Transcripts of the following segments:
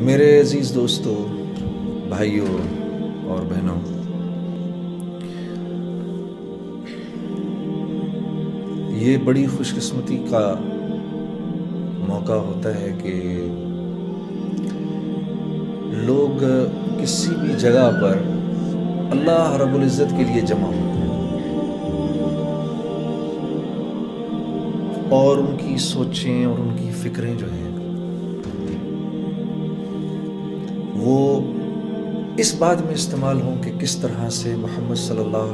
میرے عزیز دوستو، بھائیوں اور بہنوں، یہ بڑی خوش قسمتی کا موقع ہوتا ہے کہ لوگ کسی بھی جگہ پر اللہ رب العزت کے لیے جمع ہوتے ہیں اور ان کی سوچیں اور ان کی فکریں جو ہیں وہ اس بات میں استعمال ہوں کہ کس طرح سے محمد صلی اللہ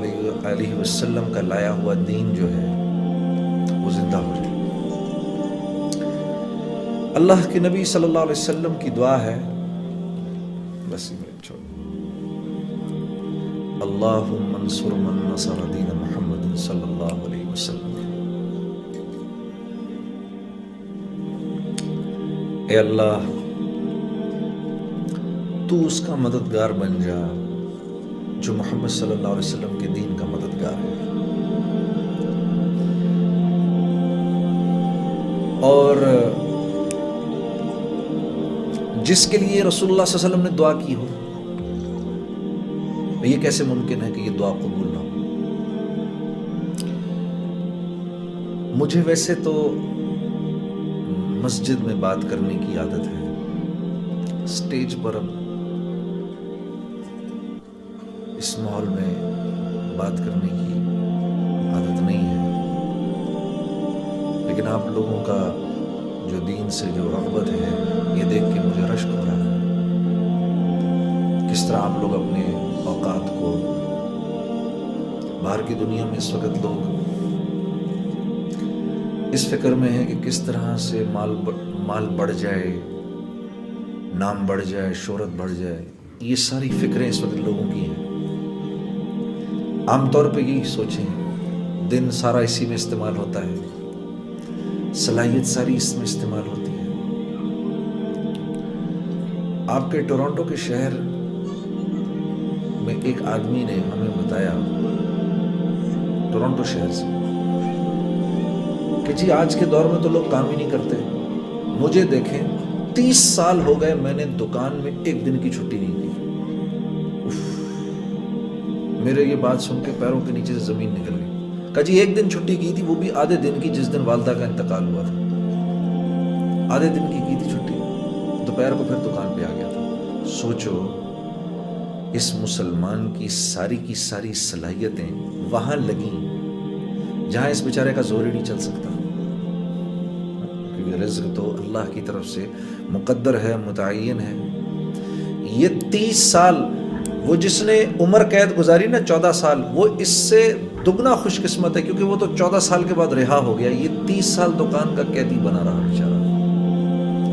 علیہ وسلم کا لایا ہوا دین جو ہے وہ زندہ ہو جائے۔ اللہ کے نبی صلی اللہ علیہ وسلم کی دعا ہے، بس چھوڑ، اللہم انصر من نصر دین محمد صلی اللہ علیہ وسلم۔ اے اللہ، تو اس کا مددگار بن جا جو محمد صلی اللہ علیہ وسلم کے دین کا مددگار ہے، اور جس کے لیے رسول اللہ صلی اللہ علیہ وسلم نے دعا کی ہو، یہ کیسے ممکن ہے کہ یہ دعا قبول نہ ہو؟ مجھے ویسے تو مسجد میں بات کرنے کی عادت ہے، اسٹیج پر اب اس ماحول میں بات کرنے کی عادت نہیں ہے، لیکن آپ لوگوں کا جو دین سے جو رغبت ہے یہ دیکھ کے مجھے رشک ہو رہا ہے، کس طرح آپ لوگ اپنے اوقات کو، باہر کی دنیا میں اس وقت لوگ اس فکر میں ہے کہ کس طرح سے مال بڑھ جائے، نام بڑھ جائے، شہرت بڑھ جائے، یہ ساری فکریں اس وقت لوگوں کی ہیں۔ عام طور پہ یہی سوچیں، دن سارا اسی میں استعمال ہوتا ہے، صلاحیت ساری اس میں استعمال ہوتی ہے۔ آپ کے ٹورانٹو کے شہر میں ایک آدمی نے ہمیں بتایا، ٹورانٹو شہر سے، کہ جی آج کے دور میں تو لوگ کام ہی نہیں کرتے، مجھے دیکھیں 30 سال ہو گئے میں نے دکان میں ایک دن کی چھٹی نہیں کی۔ میرے یہ بات سن کے پیروں کے نیچے سے زمین نکل گئی۔ کہا جی ایک دن چھٹی کی تھی، وہ بھی آدھے دن کی، جس دن والدہ کا انتقال ہوا تھا، آدھے دن کی تھی چھٹی، دوپہر کو پھر دکان پہ آ گیا تھا۔ سوچو اس مسلمان کی ساری صلاحیتیں وہاں لگیں جہاں اس بیچارے کا زور ہی نہیں چل سکتا، کیونکہ رزق تو اللہ کی طرف سے مقدر ہے، متعین ہے۔ یہ 30 سال، وہ جس نے عمر قید گزاری نا 14 سال، وہ اس سے دگنا خوش قسمت ہے، کیونکہ وہ تو 14 سال کے بعد رہا ہو گیا، یہ 30 سال دکان کا قیدی بنا رہا بیچارہ۔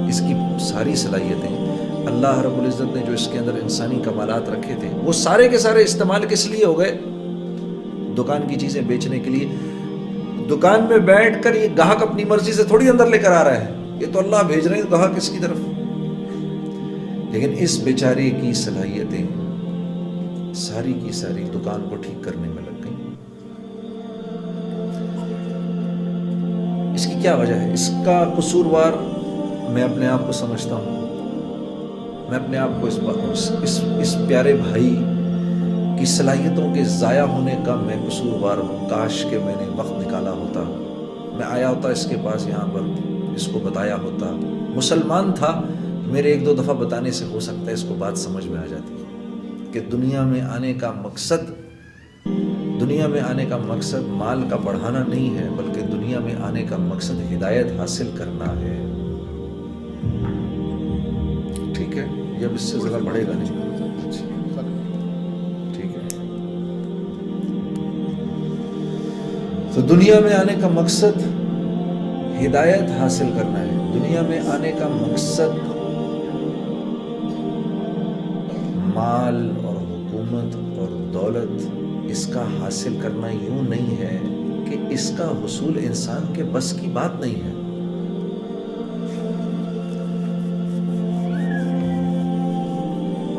اس کی ساری صلاحیتیں اللہ رب العزت نے جو اس کے اندر انسانی کمالات رکھے تھے، وہ سارے کے سارے استعمال کس لیے ہو گئے؟ دکان کی چیزیں بیچنے کے لیے۔ دکان میں بیٹھ کر یہ گاہک اپنی مرضی سے تھوڑی اندر لے کر آ رہا ہے، یہ تو اللہ بھیج رہے ہیں گاہک اس کی طرف۔ لیکن اس بیچارے کی صلاحیتیں ساری کی ساری دکان کو ٹھیک کرنے میں لگ گئی۔ اس کی کیا وجہ ہے؟ اس کا قصوروار میں اپنے آپ کو سمجھتا ہوں، میں اپنے آپ کو اس پیارے بھائی کی صلاحیتوں کے ضائع ہونے کا میں قصوروار ہوں۔ کاش کہ میں نے وقت نکالا ہوتا، میں آیا ہوتا اس کے پاس، یہاں پر اس کو بتایا ہوتا۔ مسلمان تھا، میرے ایک دو دفعہ بتانے سے ہو سکتا ہے اس کو بات سمجھ میں آ جاتی کہ دنیا میں آنے کا مقصد مال کا بڑھانا نہیں ہے، بلکہ دنیا میں آنے کا مقصد ہدایت حاصل کرنا ہے۔ ٹھیک ہے، یہ اب اس سے زیادہ بڑھے گا نہیں، ٹھیک ہے؟ تو دنیا میں آنے کا مقصد ہدایت حاصل کرنا ہے، دنیا میں آنے کا مقصد مال اور حکومت اور دولت اس کا حاصل کرنا یوں نہیں ہے کہ اس کا حصول انسان کے بس کی بات نہیں ہے۔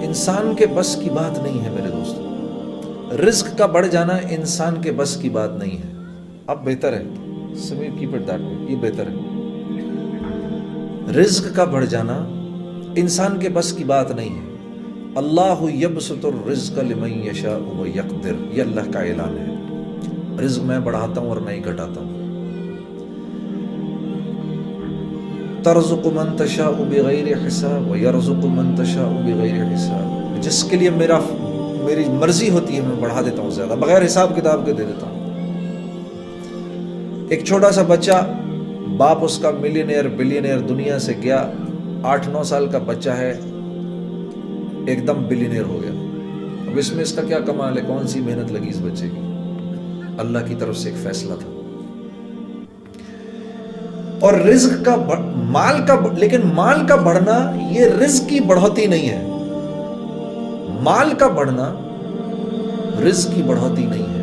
انسان کے بس کی بات نہیں ہے میرے دوستو، رزق کا بڑھ جانا انسان کے بس کی بات نہیں ہے۔ اب بہتر ہے، Sameer keep it that way, یہ بہتر ہے۔ رزق کا بڑھ جانا انسان کے بس کی بات نہیں ہے. اللہ یبسط الرزق لمن یشاء ویقدر، یہ اللہ کا اعلان ہے. رزق میں بڑھاتا ہوں اور میں ہی گھٹاتا ہوں. ترزق من تشاء بغیر حساب ویرزق من تشاء بغیر حساب، جس کے لیے میری مرضی ہوتی ہے میں بڑھا دیتا ہوں زیادہ، بغیر حساب کتاب کے دے دیتا ہوں. ایک چھوٹا سا بچہ، باپ اس کا ملینئر بلینئر دنیا سے گیا، 8-9 سال کا بچہ ہے، ایک دم بلینئر ہو گیا. اب اس میں اس کا کیا کمال ہے؟ کون سی محنت لگی اس بچے کی؟ اللہ کی طرف سے ایک فیصلہ تھا. اور رزق کا لیکن مال کا بڑھنا یہ رزق کی بڑھوتی نہیں ہے. مال کا بڑھنا رزق کی بڑھوتی نہیں ہے.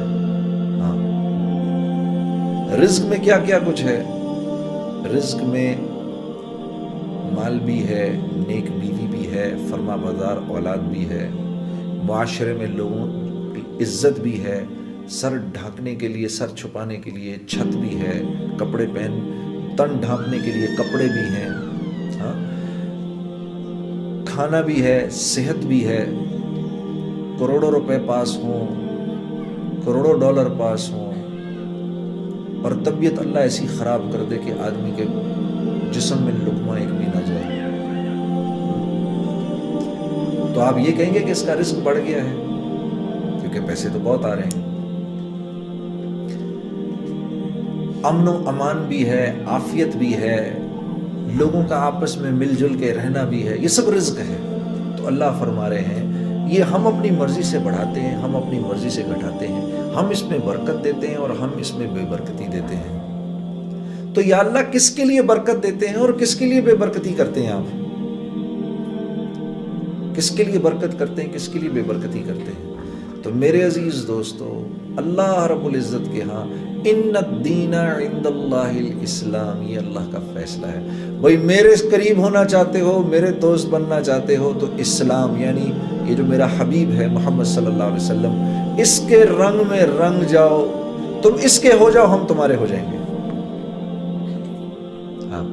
ہاں، رزق میں کیا کیا کچھ ہے؟ رزق میں مال بھی ہے، نیک بیوی بھی ہے، فرما بردار اولاد بھی ہے، معاشرے میں لوگوں کی عزت بھی ہے، سر ڈھانکنے کے لیے، سر چھپانے کے لیے چھت بھی ہے، کپڑے تن ڈھانپنے کے لیے کپڑے بھی ہیں، ہاں، کھانا بھی ہے، صحت بھی ہے. کروڑوں روپے پاس ہوں، کروڑوں ڈالر پاس ہوں، اور طبیعت اللہ ایسی خراب کر دے کہ آدمی کے جسم میں لقمہ ایک بھی نہ جائے، تو آپ یہ کہیں گے کہ اس کا رزق بڑھ گیا ہے، کیونکہ پیسے تو بہت آ رہے ہیں. امن و امان بھی ہے، عافیت بھی ہے، لوگوں کا آپس میں مل جل کے رہنا بھی ہے، یہ سب رزق ہے. تو اللہ فرما رہے ہیں یہ ہم اپنی مرضی سے بڑھاتے ہیں، ہم اپنی مرضی سے گھٹاتے ہیں، ہم اس میں برکت دیتے ہیں اور ہم اس میں بے برکتی دیتے ہیں. تو یا اللہ کس کے لیے برکت دیتے ہیں اور کس کے لیے بے برکتی کرتے ہیں؟ آپ کس کے لیے برکت کرتے ہیں، کس کے لیے بے برکتی کرتے ہیں؟ تو میرے عزیز دوستو، اللہ رب العزت کے ہاں ان الدین عند اللہ الاسلام، یہ اللہ کا فیصلہ ہے. بھائی میرے قریب ہونا چاہتے ہو، میرے دوست بننا چاہتے ہو، تو اسلام یعنی یہ جو میرا حبیب ہے محمد صلی اللہ علیہ وسلم، اس کے رنگ میں رنگ جاؤ، تم اس کے ہو جاؤ، ہم تمہارے ہو جائیں گے. ہاں،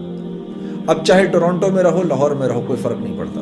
اب چاہے ٹورانٹو میں رہو، لاہور میں رہو، کوئی فرق نہیں پڑتا.